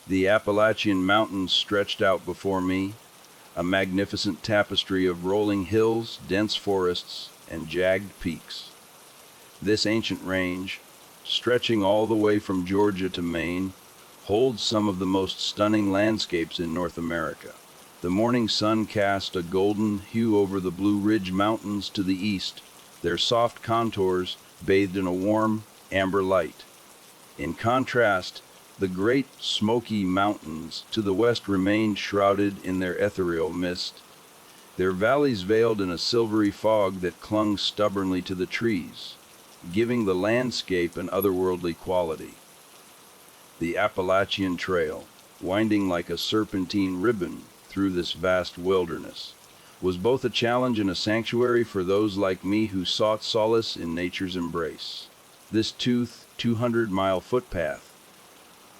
The Appalachian Mountains stretched out before me, a magnificent tapestry of rolling hills, dense forests, and jagged peaks. This ancient range, stretching all the way from Georgia to Maine, holds some of the most stunning landscapes in North America. The morning sun cast a golden hue over the Blue Ridge Mountains to the east, their soft contours bathed in a warm, amber light. In contrast, the great Smoky Mountains to the west remained shrouded in their ethereal mist, their valleys veiled in a silvery fog that clung stubbornly to the trees, giving the landscape an otherworldly quality. The Appalachian Trail, winding like a serpentine ribbon through this vast wilderness, was both a challenge and a sanctuary for those like me who sought solace in nature's embrace. This 200-mile footpath,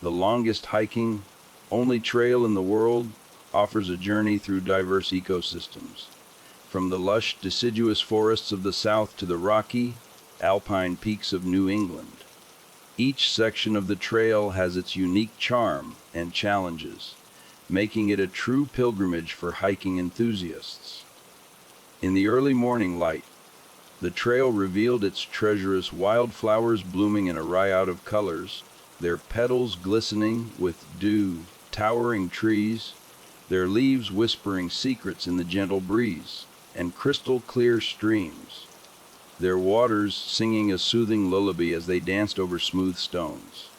the longest hiking, only trail in the world, offers a journey through diverse ecosystems, from the lush, deciduous forests of the south to the rocky, alpine peaks of New England. Each section of the trail has its unique charm and challenges, making it a true pilgrimage for hiking enthusiasts. In the early morning light, the trail revealed its treacherous wildflowers blooming in a riot of colors, their petals glistening with dew, towering trees, their leaves whispering secrets in the gentle breeze, and crystal-clear streams, their waters singing a soothing lullaby as they danced over smooth stones.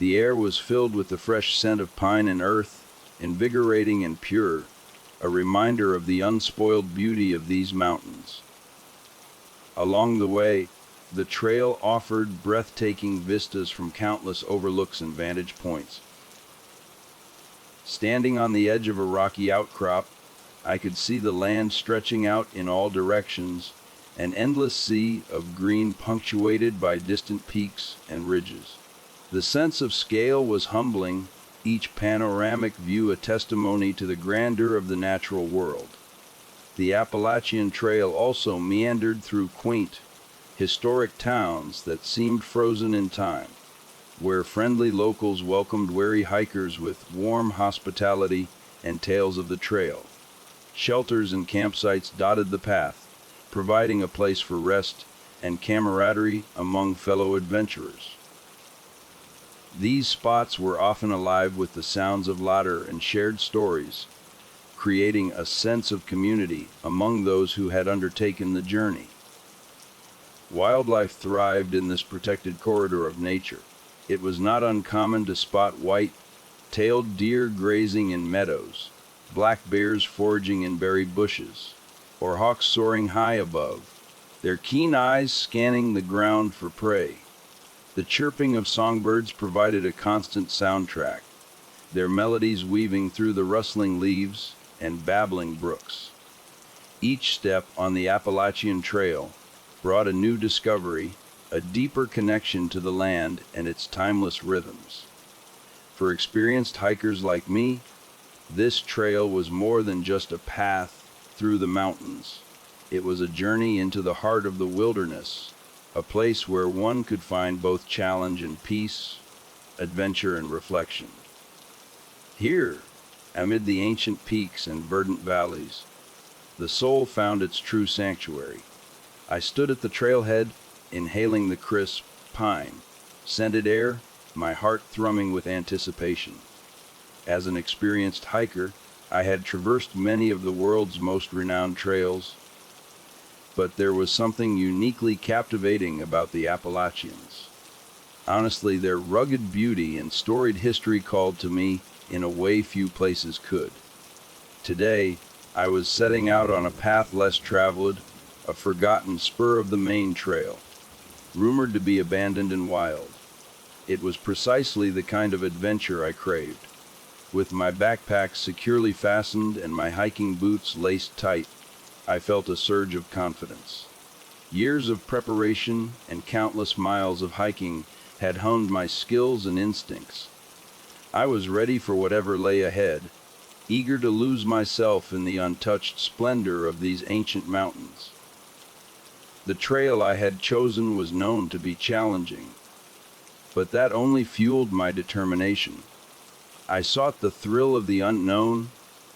The air was filled with the fresh scent of pine and earth, invigorating and pure, a reminder of the unspoiled beauty of these mountains. Along the way, the trail offered breathtaking vistas from countless overlooks and vantage points. Standing on the edge of a rocky outcrop, I could see the land stretching out in all directions, an endless sea of green punctuated by distant peaks and ridges. The sense of scale was humbling, each panoramic view a testimony to the grandeur of the natural world. The Appalachian Trail also meandered through quaint, historic towns that seemed frozen in time, where friendly locals welcomed weary hikers with warm hospitality and tales of the trail. Shelters and campsites dotted the path, providing a place for rest and camaraderie among fellow adventurers. These spots were often alive with the sounds of laughter and shared stories, creating a sense of community among those who had undertaken the journey. Wildlife thrived in this protected corridor of nature. It was not uncommon to spot white-tailed deer grazing in meadows, black bears foraging in berry bushes, or hawks soaring high above, their keen eyes scanning the ground for prey. The chirping of songbirds provided a constant soundtrack, their melodies weaving through the rustling leaves and babbling brooks. Each step on the Appalachian Trail brought a new discovery, a deeper connection to the land and its timeless rhythms. For experienced hikers like me, this trail was more than just a path through the mountains. It was a journey into the heart of the wilderness, a place where one could find both challenge and peace, adventure and reflection. Here, amid the ancient peaks and verdant valleys, the soul found its true sanctuary. I stood at the trailhead, inhaling the crisp, pine-scented air, my heart thrumming with anticipation. As an experienced hiker, I had traversed many of the world's most renowned trails, but there was something uniquely captivating about the Appalachians. Honestly, their rugged beauty and storied history called to me in a way few places could. Today, I was setting out on a path less traveled, a forgotten spur of the main trail, rumored to be abandoned and wild. It was precisely the kind of adventure I craved. With my backpack securely fastened and my hiking boots laced tight, I felt a surge of confidence. Years of preparation and countless miles of hiking had honed my skills and instincts. I was ready for whatever lay ahead, eager to lose myself in the untouched splendor of these ancient mountains. The trail I had chosen was known to be challenging, but that only fueled my determination. I sought the thrill of the unknown,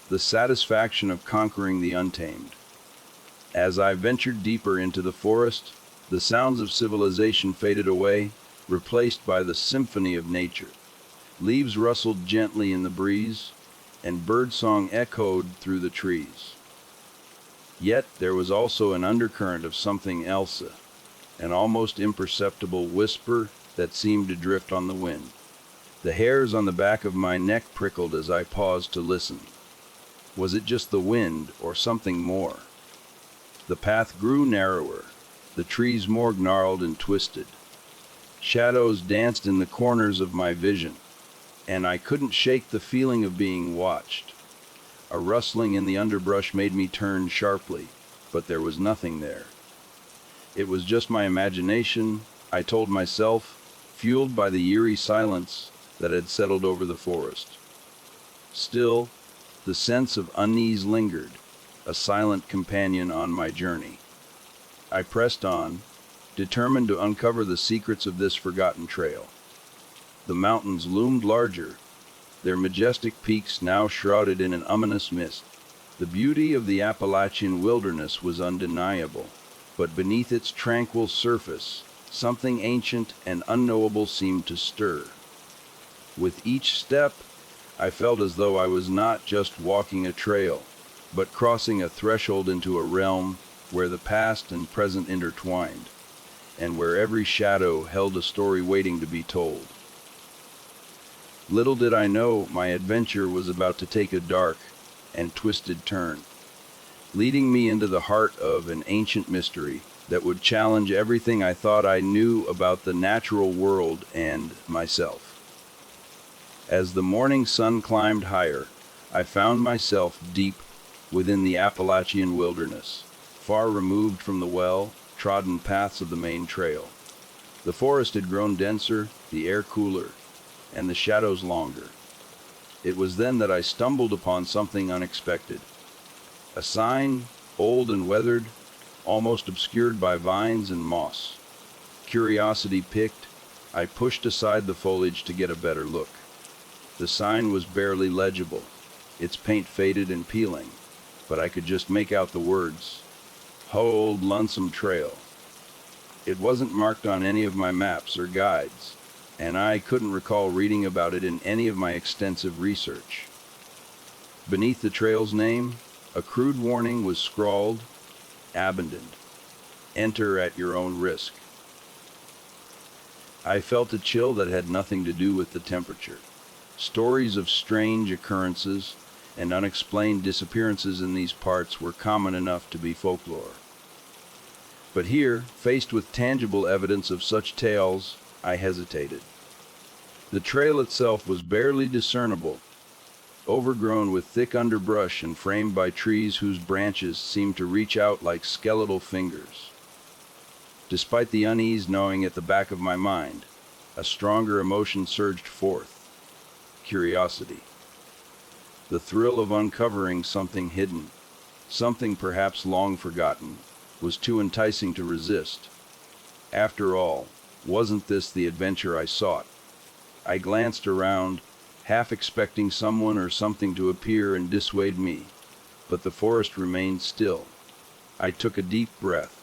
the satisfaction of conquering the untamed. As I ventured deeper into the forest, the sounds of civilization faded away, replaced by the symphony of nature. Leaves rustled gently in the breeze, and birdsong echoed through the trees. Yet there was also an undercurrent of something else, an almost imperceptible whisper that seemed to drift on the wind. The hairs on the back of my neck prickled as I paused to listen. Was it just the wind or something more? The path grew narrower, the trees more gnarled and twisted. Shadows danced in the corners of my vision, and I couldn't shake the feeling of being watched. A rustling in the underbrush made me turn sharply, but there was nothing there. It was just my imagination, I told myself, fueled by the eerie silence that had settled over the forest. Still, the sense of unease lingered, a silent companion on my journey. I pressed on, determined to uncover the secrets of this forgotten trail. The mountains loomed larger, their majestic peaks now shrouded in an ominous mist. The beauty of the Appalachian wilderness was undeniable, but beneath its tranquil surface, something ancient and unknowable seemed to stir. With each step, I felt as though I was not just walking a trail, but crossing a threshold into a realm where the past and present intertwined, and where every shadow held a story waiting to be told. Little did I know my adventure was about to take a dark and twisted turn, leading me into the heart of an ancient mystery that would challenge everything I thought I knew about the natural world and myself. As the morning sun climbed higher, I found myself deep within the Appalachian wilderness, far removed from the well-trodden paths of the main trail. The forest had grown denser, the air cooler, and the shadows longer. It was then that I stumbled upon something unexpected. A sign, old and weathered, almost obscured by vines and moss. Curiosity piqued, I pushed aside the foliage to get a better look. The sign was barely legible, its paint faded and peeling, but I could just make out the words, "Old Lonesome Trail." It wasn't marked on any of my maps or guides, and I couldn't recall reading about it in any of my extensive research. Beneath the trail's name, a crude warning was scrawled, "Abandoned. Enter at your own risk." I felt a chill that had nothing to do with the temperature. Stories of strange occurrences and unexplained disappearances in these parts were common enough to be folklore. But here, faced with tangible evidence of such tales, I hesitated. The trail itself was barely discernible, overgrown with thick underbrush and framed by trees whose branches seemed to reach out like skeletal fingers. Despite the unease gnawing at the back of my mind, a stronger emotion surged forth: curiosity. The thrill of uncovering something hidden, something perhaps long forgotten, was too enticing to resist. After all, wasn't this the adventure I sought? I glanced around, half expecting someone or something to appear and dissuade me, but the forest remained still. I took a deep breath,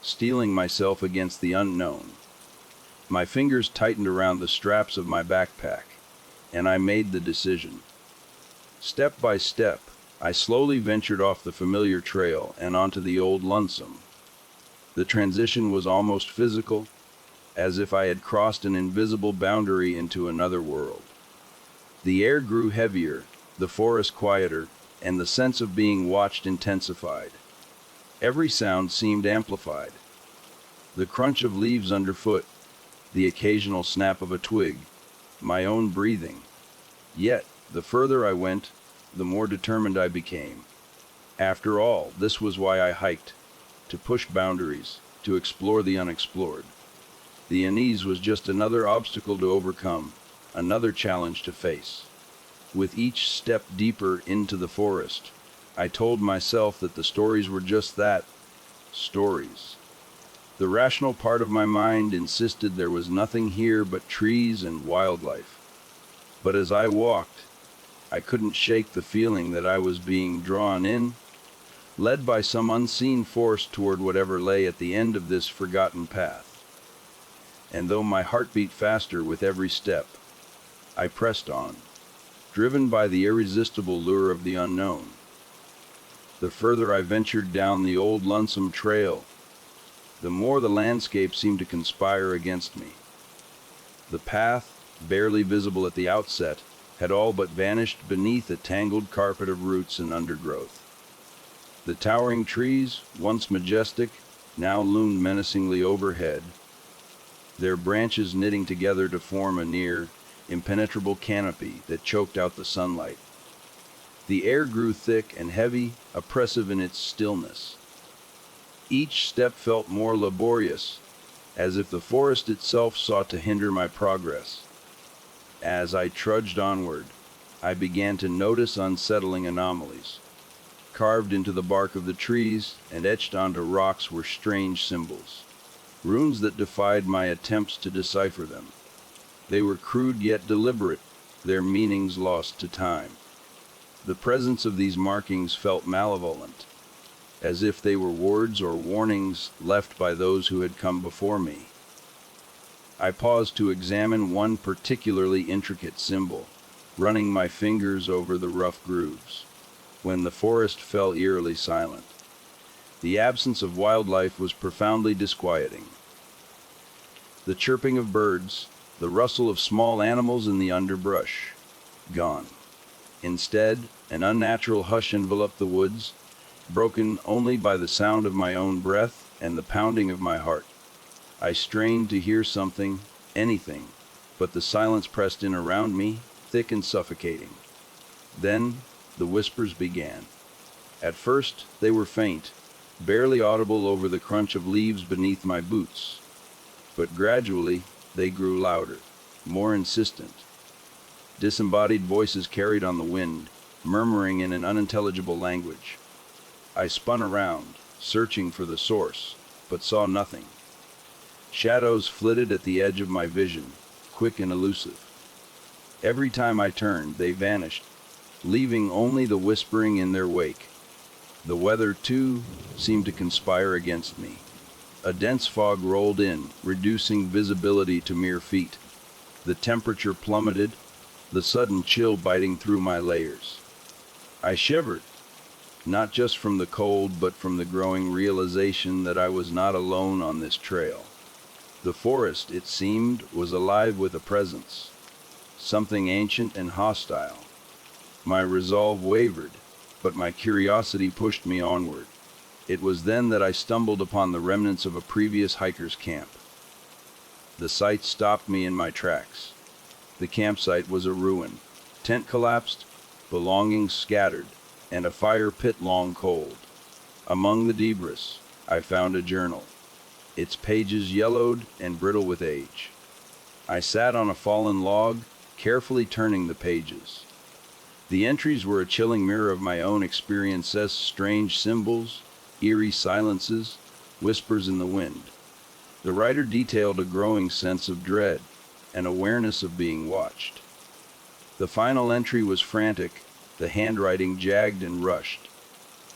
steeling myself against the unknown. My fingers tightened around the straps of my backpack, and I made the decision. Step by step, I slowly ventured off the familiar trail and onto the old Lonesome. The transition was almost physical, as if I had crossed an invisible boundary into another world. The air grew heavier, the forest quieter, and the sense of being watched intensified. Every sound seemed amplified. The crunch of leaves underfoot, the occasional snap of a twig, my own breathing. Yet, the further I went, the more determined I became. After all, this was why I hiked: to push boundaries, to explore the unexplored. The unease was just another obstacle to overcome, another challenge to face. With each step deeper into the forest, I told myself that the stories were just that, stories. The rational part of my mind insisted there was nothing here but trees and wildlife. But as I walked, I couldn't shake the feeling that I was being drawn in, led by some unseen force toward whatever lay at the end of this forgotten path. And though my heart beat faster with every step, I pressed on, driven by the irresistible lure of the unknown. The further I ventured down the old lonesome trail, the more the landscape seemed to conspire against me. The path, barely visible at the outset, had all but vanished beneath a tangled carpet of roots and undergrowth. The towering trees, once majestic, now loomed menacingly overhead, their branches knitting together to form a near, impenetrable canopy that choked out the sunlight. The air grew thick and heavy, oppressive in its stillness. Each step felt more laborious, as if the forest itself sought to hinder my progress. As I trudged onward, I began to notice unsettling anomalies. Carved into the bark of the trees and etched onto rocks were strange symbols, runes that defied my attempts to decipher them. They were crude yet deliberate, their meanings lost to time. The presence of these markings felt malevolent, as if they were words or warnings left by those who had come before me. I paused to examine one particularly intricate symbol, running my fingers over the rough grooves, when the forest fell eerily silent. The absence of wildlife was profoundly disquieting. The chirping of birds, the rustle of small animals in the underbrush, gone. Instead, an unnatural hush enveloped the woods, broken only by the sound of my own breath and the pounding of my heart. I strained to hear something, anything, but the silence pressed in around me, thick and suffocating. Then, the whispers began. At first, they were faint, barely audible over the crunch of leaves beneath my boots. But gradually, they grew louder, more insistent. Disembodied voices carried on the wind, murmuring in an unintelligible language. I spun around, searching for the source, but saw nothing. Shadows flitted at the edge of my vision, quick and elusive. Every time I turned, they vanished, leaving only the whispering in their wake. The weather, too, seemed to conspire against me. A dense fog rolled in, reducing visibility to mere feet. The temperature plummeted, the sudden chill biting through my layers. I shivered, not just from the cold, but from the growing realization that I was not alone on this trail. The forest, it seemed, was alive with a presence, something ancient and hostile. My resolve wavered, but my curiosity pushed me onward. It was then that I stumbled upon the remnants of a previous hiker's camp. The sight stopped me in my tracks. The campsite was a ruin, tent collapsed, belongings scattered, and a fire pit long cold. Among the debris, I found a journal, its pages yellowed and brittle with age. I sat on a fallen log, carefully turning the pages. The entries were a chilling mirror of my own experiences, strange symbols, eerie silences, whispers in the wind. The writer detailed a growing sense of dread, an awareness of being watched. The final entry was frantic, the handwriting jagged and rushed.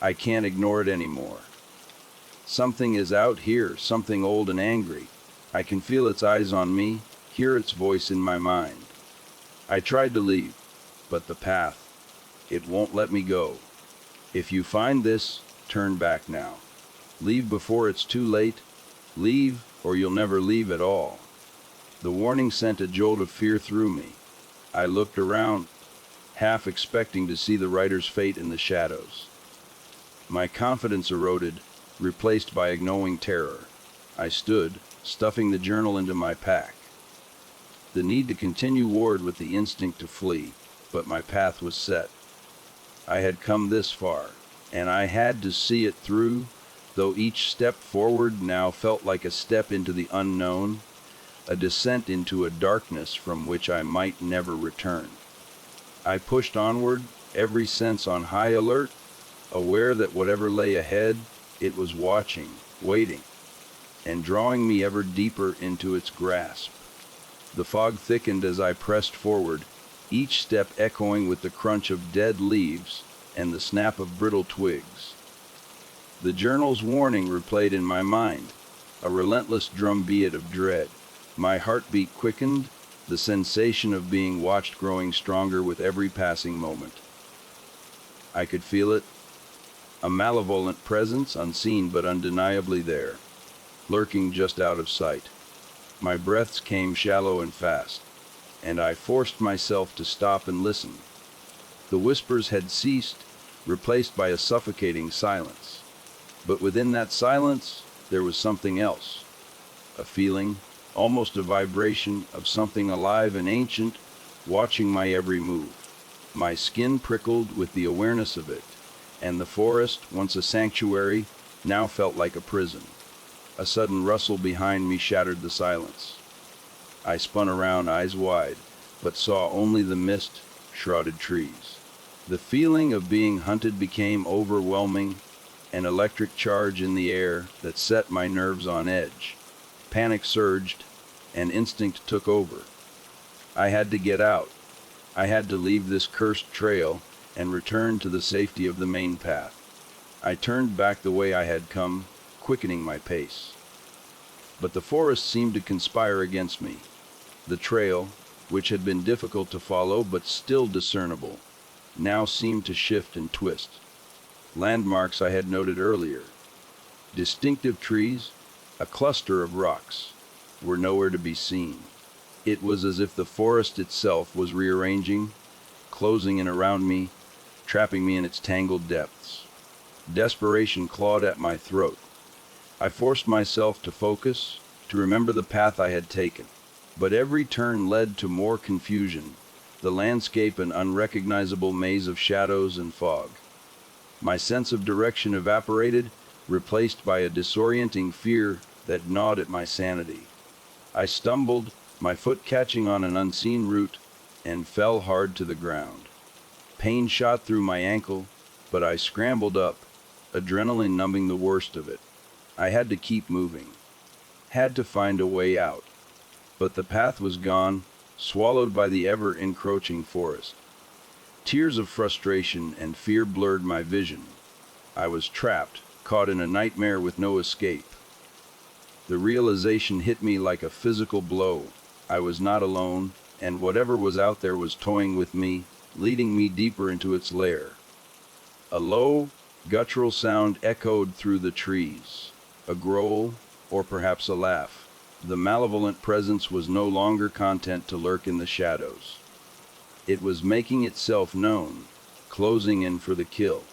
I can't ignore it anymore. Something is out here, something old and angry. I can feel its eyes on me, hear its voice in my mind. I tried to leave, but the path, it won't let me go. If you find this, turn back now. Leave before it's too late. Leave, or you'll never leave at all. The warning sent a jolt of fear through me. I looked around, half expecting to see the writer's fate in the shadows. My confidence eroded, replaced by a gnawing terror. I stood, stuffing the journal into my pack. The need to continue warred with the instinct to flee, but my path was set. I had come this far, and I had to see it through, though each step forward now felt like a step into the unknown, a descent into a darkness from which I might never return. I pushed onward, every sense on high alert, aware that whatever lay ahead, it was watching, waiting, and drawing me ever deeper into its grasp. The fog thickened as I pressed forward, each step echoing with the crunch of dead leaves and the snap of brittle twigs. The journal's warning replayed in my mind, a relentless drumbeat of dread. My heartbeat quickened, the sensation of being watched growing stronger with every passing moment. I could feel it, a malevolent presence unseen but undeniably there, lurking just out of sight. My breaths came shallow and fast, and I forced myself to stop and listen. The whispers had ceased, replaced by a suffocating silence. But within that silence, there was something else. A feeling, almost a vibration, of something alive and ancient, watching my every move. My skin prickled with the awareness of it, and the forest, once a sanctuary, now felt like a prison. A sudden rustle behind me shattered the silence. I spun around, eyes wide, but saw only the mist-shrouded trees. The feeling of being hunted became overwhelming, an electric charge in the air that set my nerves on edge. Panic surged, and instinct took over. I had to get out. I had to leave this cursed trail and return to the safety of the main path. I turned back the way I had come, quickening my pace. But the forest seemed to conspire against me. The trail, which had been difficult to follow but still discernible, now seemed to shift and twist. Landmarks I had noted earlier, distinctive trees, a cluster of rocks, were nowhere to be seen. It was as if the forest itself was rearranging, closing in around me, trapping me in its tangled depths. Desperation clawed at my throat. I forced myself to focus, to remember the path I had taken. But every turn led to more confusion, the landscape an unrecognizable maze of shadows and fog. My sense of direction evaporated, replaced by a disorienting fear that gnawed at my sanity. I stumbled, my foot catching on an unseen root, and fell hard to the ground. Pain shot through my ankle, but I scrambled up, adrenaline numbing the worst of it. I had to keep moving, had to find a way out. But the path was gone, swallowed by the ever-encroaching forest. Tears of frustration and fear blurred my vision. I was trapped, caught in a nightmare with no escape. The realization hit me like a physical blow. I was not alone, and whatever was out there was toying with me, leading me deeper into its lair. A low, guttural sound echoed through the trees. A growl, or perhaps a laugh. The malevolent presence was no longer content to lurk in the shadows. It was making itself known, closing in for the kill.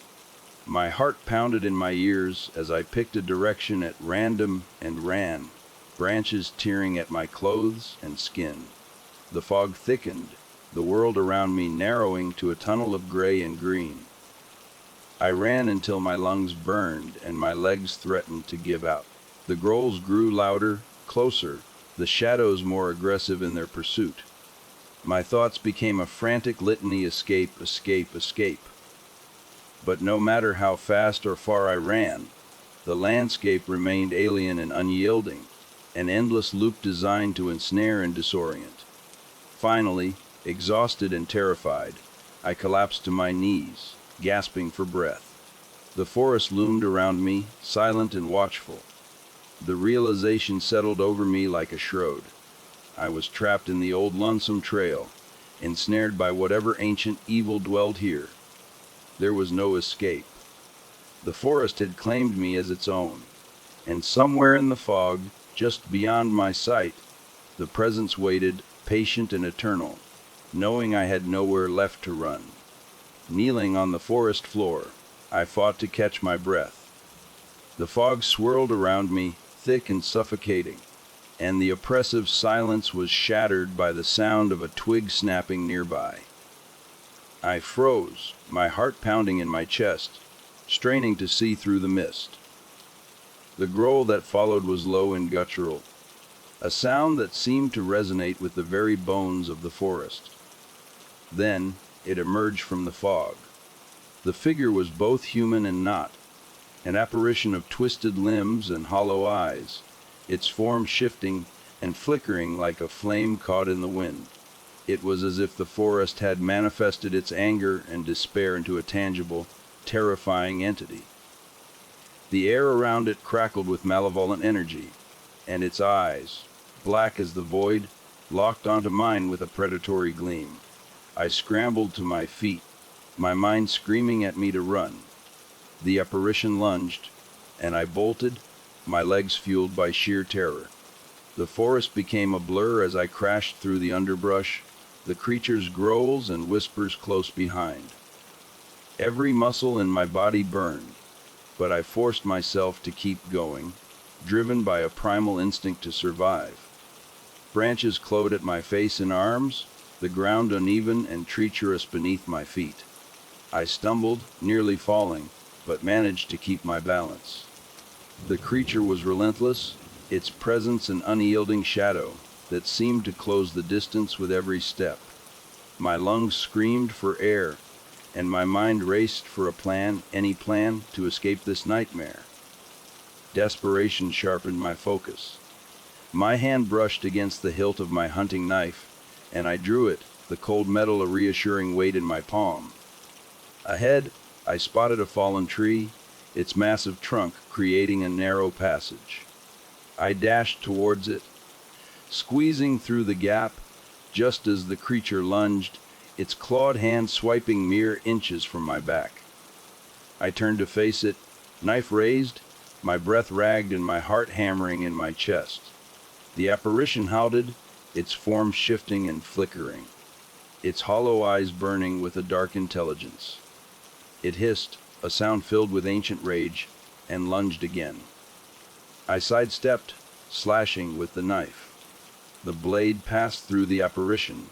My heart pounded in my ears as I picked a direction at random and ran, branches tearing at my clothes and skin. The fog thickened, the world around me narrowing to a tunnel of gray and green. I ran until my lungs burned and my legs threatened to give out. The growls grew louder, closer, the shadows more aggressive in their pursuit. My thoughts became a frantic litany: escape, escape, escape. But no matter how fast or far I ran, the landscape remained alien and unyielding, an endless loop designed to ensnare and disorient. Finally, exhausted and terrified, I collapsed to my knees, gasping for breath. The forest loomed around me, silent and watchful. The realization settled over me like a shroud. I was trapped in the old lonesome trail, ensnared by whatever ancient evil dwelled here. There was no escape. The forest had claimed me as its own, and somewhere in the fog, just beyond my sight, the presence waited, patient and eternal, knowing I had nowhere left to run. Kneeling on the forest floor, I fought to catch my breath. The fog swirled around me, thick and suffocating, and the oppressive silence was shattered by the sound of a twig snapping nearby. I froze, my heart pounding in my chest, straining to see through the mist. The growl that followed was low and guttural, a sound that seemed to resonate with the very bones of the forest. Then it emerged from the fog. The figure was both human and not, an apparition of twisted limbs and hollow eyes, its form shifting and flickering like a flame caught in the wind. It was as if the forest had manifested its anger and despair into a tangible, terrifying entity. The air around it crackled with malevolent energy, and its eyes, black as the void, locked onto mine with a predatory gleam. I scrambled to my feet, my mind screaming at me to run. The apparition lunged, and I bolted, my legs fueled by sheer terror. The forest became a blur as I crashed through the underbrush, the creature's growls and whispers close behind. Every muscle in my body burned, but I forced myself to keep going, driven by a primal instinct to survive. Branches clawed at my face and arms, the ground uneven and treacherous beneath my feet. I stumbled, nearly falling, but managed to keep my balance. The creature was relentless, its presence an unyielding shadow that seemed to close the distance with every step. My lungs screamed for air, and my mind raced for a plan, any plan, to escape this nightmare. Desperation sharpened my focus. My hand brushed against the hilt of my hunting knife, and I drew it, the cold metal a reassuring weight in my palm. Ahead, I spotted a fallen tree, its massive trunk creating a narrow passage. I dashed towards it, squeezing through the gap, just as the creature lunged, its clawed hand swiping mere inches from my back. I turned to face it, knife raised, my breath ragged and my heart hammering in my chest. The apparition howled, its form shifting and flickering, its hollow eyes burning with a dark intelligence. It hissed, a sound filled with ancient rage, and lunged again. I sidestepped, slashing with the knife. The blade passed through the apparition,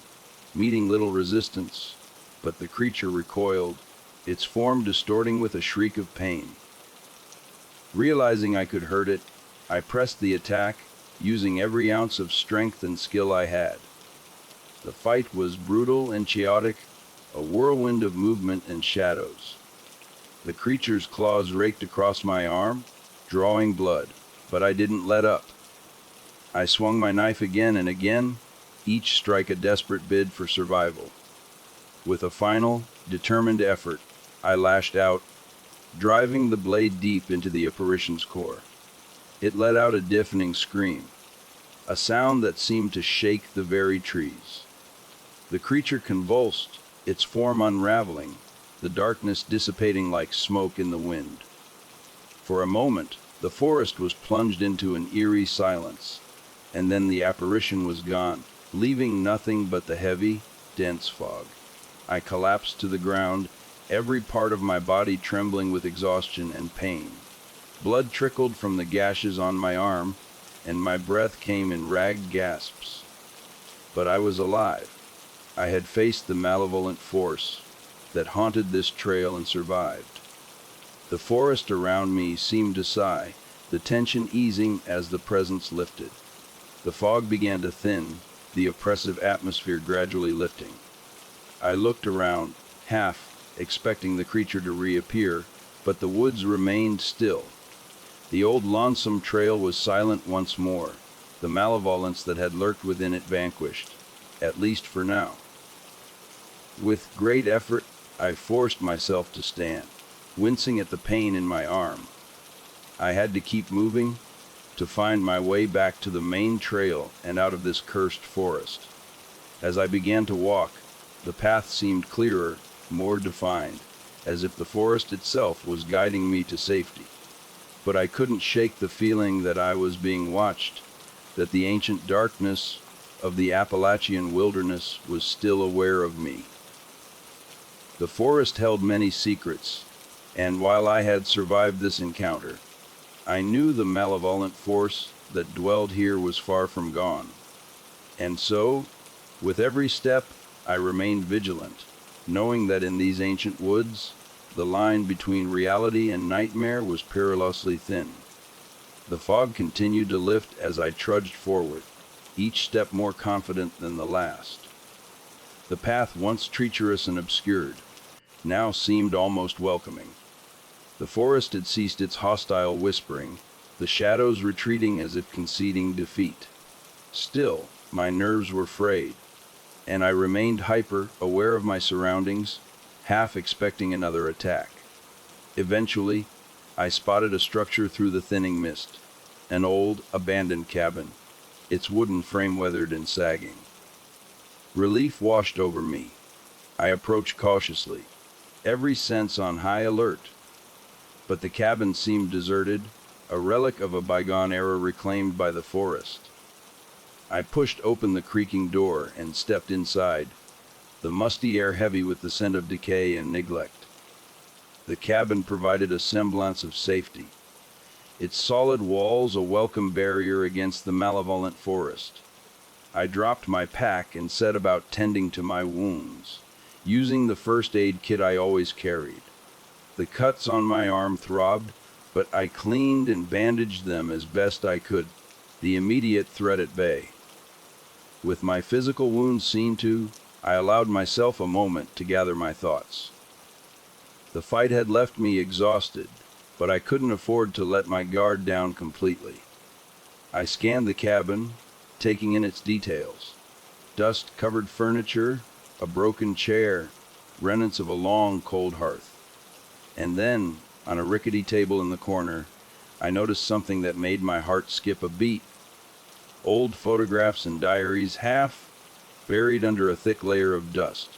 meeting little resistance, but the creature recoiled, its form distorting with a shriek of pain. Realizing I could hurt it, I pressed the attack, using every ounce of strength and skill I had. The fight was brutal and chaotic, a whirlwind of movement and shadows. The creature's claws raked across my arm, drawing blood, but I didn't let up. I swung my knife again and again, each strike a desperate bid for survival. With a final, determined effort, I lashed out, driving the blade deep into the apparition's core. It let out a deafening scream, a sound that seemed to shake the very trees. The creature convulsed, its form unraveling, the darkness dissipating like smoke in the wind. For a moment, the forest was plunged into an eerie silence, and then the apparition was gone, leaving nothing but the heavy, dense fog. I collapsed to the ground, every part of my body trembling with exhaustion and pain. Blood trickled from the gashes on my arm, and my breath came in ragged gasps. But I was alive. I had faced the malevolent force that haunted this trail and survived. The forest around me seemed to sigh, the tension easing as the presence lifted. The fog began to thin, the oppressive atmosphere gradually lifting. I looked around, half expecting the creature to reappear, but the woods remained still. The old lonesome trail was silent once more, the malevolence that had lurked within it vanquished, at least for now. With great effort, I forced myself to stand, wincing at the pain in my arm. I had to keep moving, to find my way back to the main trail and out of this cursed forest. As I began to walk, the path seemed clearer, more defined, as if the forest itself was guiding me to safety. But I couldn't shake the feeling that I was being watched, that the ancient darkness of the Appalachian wilderness was still aware of me. The forest held many secrets, and while I had survived this encounter, I knew the malevolent force that dwelled here was far from gone. And so, with every step, I remained vigilant, knowing that in these ancient woods, the line between reality and nightmare was perilously thin. The fog continued to lift as I trudged forward, each step more confident than the last. The path, once treacherous and obscured, now seemed almost welcoming. The forest had ceased its hostile whispering, the shadows retreating as if conceding defeat. Still, my nerves were frayed. and I remained hyper, aware of my surroundings, half expecting another attack. Eventually, I spotted a structure through the thinning mist, an old, abandoned cabin, its wooden frame weathered and sagging. Relief washed over me. I approached cautiously, every sense on high alert. But the cabin seemed deserted, a relic of a bygone era reclaimed by the forest. I pushed open the creaking door and stepped inside, the musty air heavy with the scent of decay and neglect. The cabin provided a semblance of safety, its solid walls a welcome barrier against the malevolent forest. I dropped my pack and set about tending to my wounds, using the first aid kit I always carried. The cuts on my arm throbbed, but I cleaned and bandaged them as best I could, the immediate threat at bay. With my physical wounds seen to, I allowed myself a moment to gather my thoughts. The fight had left me exhausted, but I couldn't afford to let my guard down completely. I scanned the cabin, taking in its details. Dust-covered furniture, a broken chair, remnants of a long, cold hearth. And then, on a rickety table in the corner, I noticed something that made my heart skip a beat. Old photographs and diaries half buried under a thick layer of dust.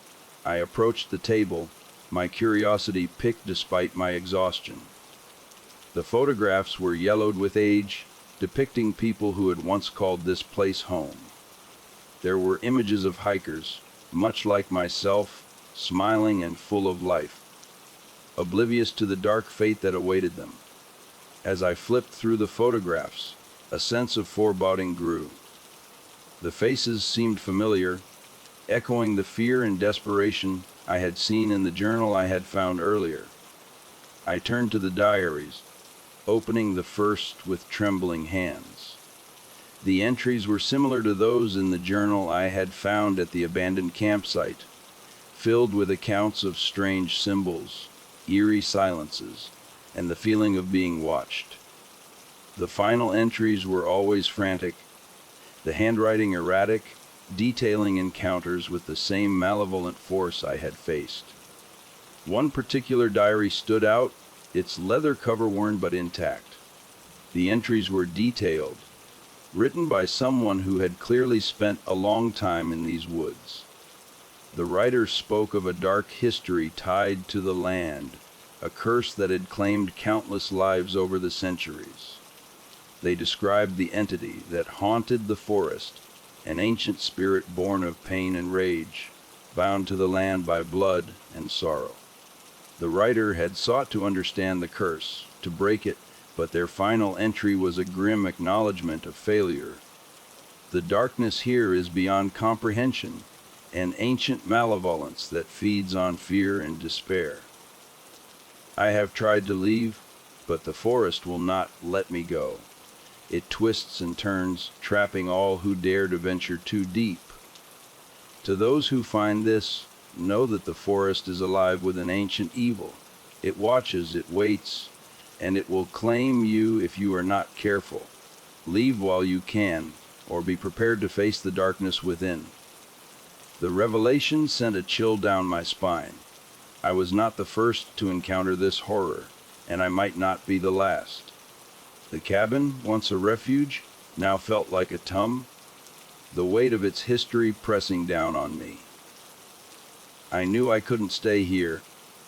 I approached the table, my curiosity piqued despite my exhaustion. The photographs were yellowed with age, depicting people who had once called this place home. There were images of hikers, much like myself, smiling and full of life, oblivious to the dark fate that awaited them. As I flipped through the photographs, a sense of foreboding grew. The faces seemed familiar, echoing the fear and desperation I had seen in the journal I had found earlier. I turned to the diaries, opening the first with trembling hands. The entries were similar to those in the journal I had found at the abandoned campsite, filled with accounts of strange symbols, eerie silences, and the feeling of being watched. The final entries were always frantic, the handwriting erratic, detailing encounters with the same malevolent force I had faced. One particular diary stood out, its leather cover worn but intact. The entries were detailed, written by someone who had clearly spent a long time in these woods. The writer spoke of a dark history tied to the land, a curse that had claimed countless lives over the centuries. They described the entity that haunted the forest, an ancient spirit born of pain and rage, bound to the land by blood and sorrow. The writer had sought to understand the curse, to break it, but their final entry was a grim acknowledgement of failure. The darkness here is beyond comprehension, an ancient malevolence that feeds on fear and despair. I have tried to leave, but the forest will not let me go. It twists and turns, trapping all who dare to venture too deep. To those who find this, know that the forest is alive with an ancient evil. It watches, it waits, and it will claim you if you are not careful. Leave while you can, or be prepared to face the darkness within. The revelation sent a chill down my spine. I was not the first to encounter this horror, and I might not be the last. The cabin, once a refuge, now felt like a tomb, the weight of its history pressing down on me. I knew I couldn't stay here.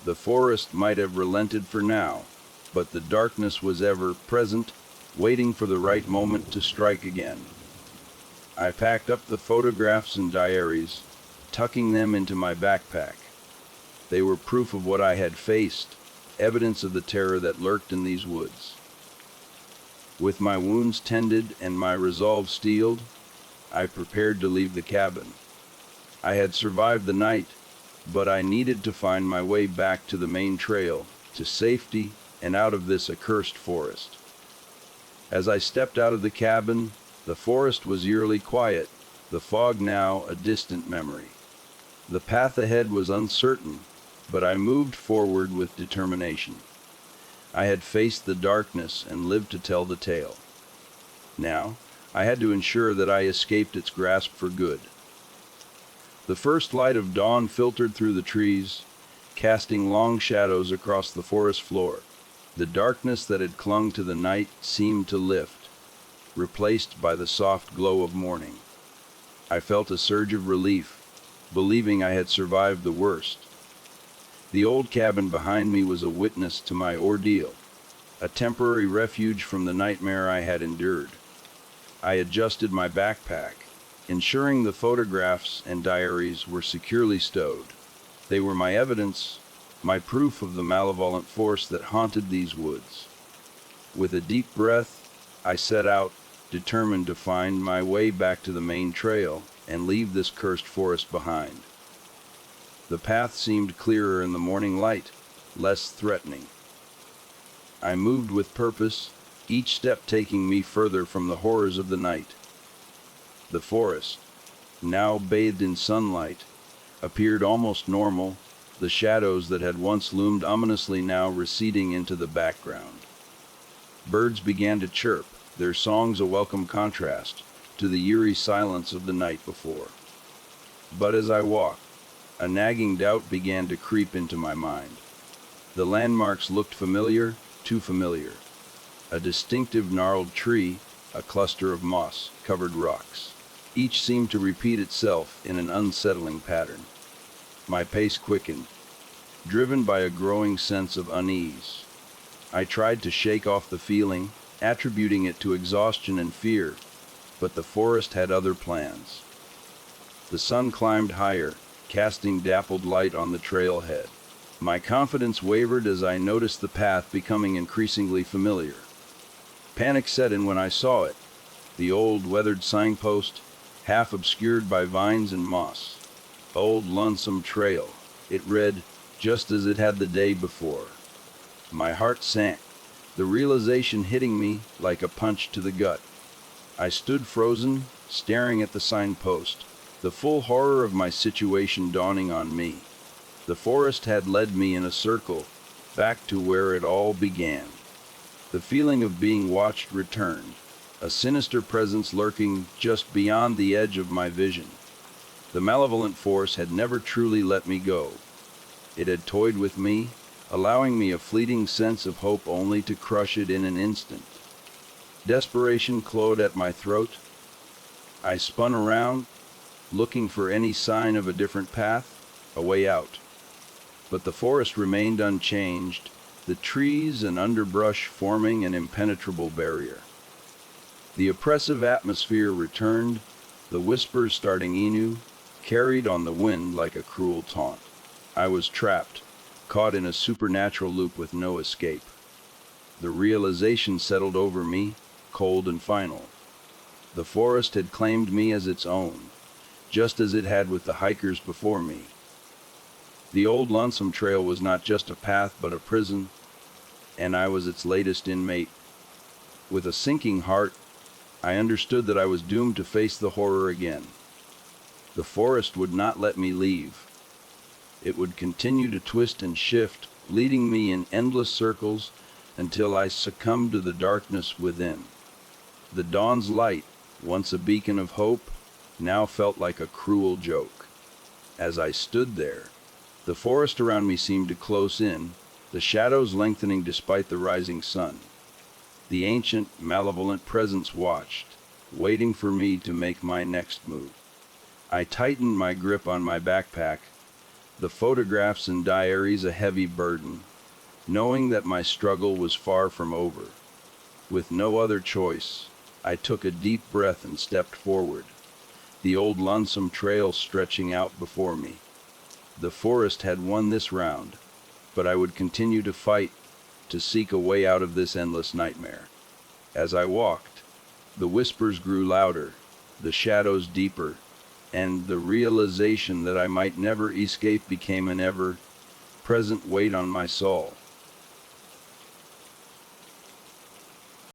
The forest might have relented for now, but the darkness was ever present, waiting for the right moment to strike again. I packed up the photographs and diaries, tucking them into my backpack. They were proof of what I had faced, evidence of the terror that lurked in these woods. With my wounds tended and my resolve steeled, I prepared to leave the cabin. I had survived the night, but I needed to find my way back to the main trail, to safety and out of this accursed forest. As I stepped out of the cabin, the forest was eerily quiet, the fog now a distant memory. The path ahead was uncertain, but I moved forward with determination. I had faced the darkness and lived to tell the tale. Now, I had to ensure that I escaped its grasp for good. The first light of dawn filtered through the trees, casting long shadows across the forest floor. The darkness that had clung to the night seemed to lift, replaced by the soft glow of morning. I felt a surge of relief, believing I had survived the worst. The old cabin behind me was a witness to my ordeal, a temporary refuge from the nightmare I had endured. I adjusted my backpack, ensuring the photographs and diaries were securely stowed. They were my evidence, my proof of the malevolent force that haunted these woods. With a deep breath, I set out, determined to find my way back to the main trail and leave this cursed forest behind. The path seemed clearer in the morning light, less threatening. I moved with purpose, each step taking me further from the horrors of the night. The forest, now bathed in sunlight, appeared almost normal, the shadows that had once loomed ominously now receding into the background. Birds began to chirp, their songs a welcome contrast to the eerie silence of the night before. But as I walked, a nagging doubt began to creep into my mind. The landmarks looked familiar, too familiar. A distinctive gnarled tree, a cluster of moss-covered rocks. Each seemed to repeat itself in an unsettling pattern. My pace quickened, driven by a growing sense of unease. I tried to shake off the feeling, attributing it to exhaustion and fear, but the forest had other plans. The sun climbed higher, casting dappled light on the trailhead. My confidence wavered as I noticed the path becoming increasingly familiar. Panic set in when I saw it, the old weathered signpost, half obscured by vines and moss. Old Lonesome Trail, it read, just as it had the day before. My heart sank, the realization hitting me like a punch to the gut. I stood frozen, staring at the signpost, the full horror of my situation dawning on me. The forest had led me in a circle, back to where it all began. The feeling of being watched returned, a sinister presence lurking just beyond the edge of my vision. The malevolent force had never truly let me go. It had toyed with me, allowing me a fleeting sense of hope only to crush it in an instant. Desperation clawed at my throat. I spun around, looking for any sign of a different path, a way out. But the forest remained unchanged, the trees and underbrush forming an impenetrable barrier. The oppressive atmosphere returned, the whispers starting anew, carried on the wind like a cruel taunt. I was trapped, caught in a supernatural loop with no escape. The realization settled over me, cold and final. The forest had claimed me as its own, just as it had with the hikers before me. The old Lonesome Trail was not just a path but a prison, and I was its latest inmate. With a sinking heart, I understood that I was doomed to face the horror again. The forest would not let me leave. It would continue to twist and shift, leading me in endless circles until I succumbed to the darkness within. The dawn's light, once a beacon of hope, now felt like a cruel joke. As I stood there, the forest around me seemed to close in, the shadows lengthening despite the rising sun. The ancient, malevolent presence watched, waiting for me to make my next move. I tightened my grip on my backpack, the photographs and diaries a heavy burden, knowing that my struggle was far from over. With no other choice, I took a deep breath and stepped forward, the old Lonesome Trail stretching out before me. The forest had won this round, but I would continue to fight, to seek a way out of this endless nightmare. As I walked, the whispers grew louder, the shadows deeper, and the realization that I might never escape became an ever-present weight on my soul.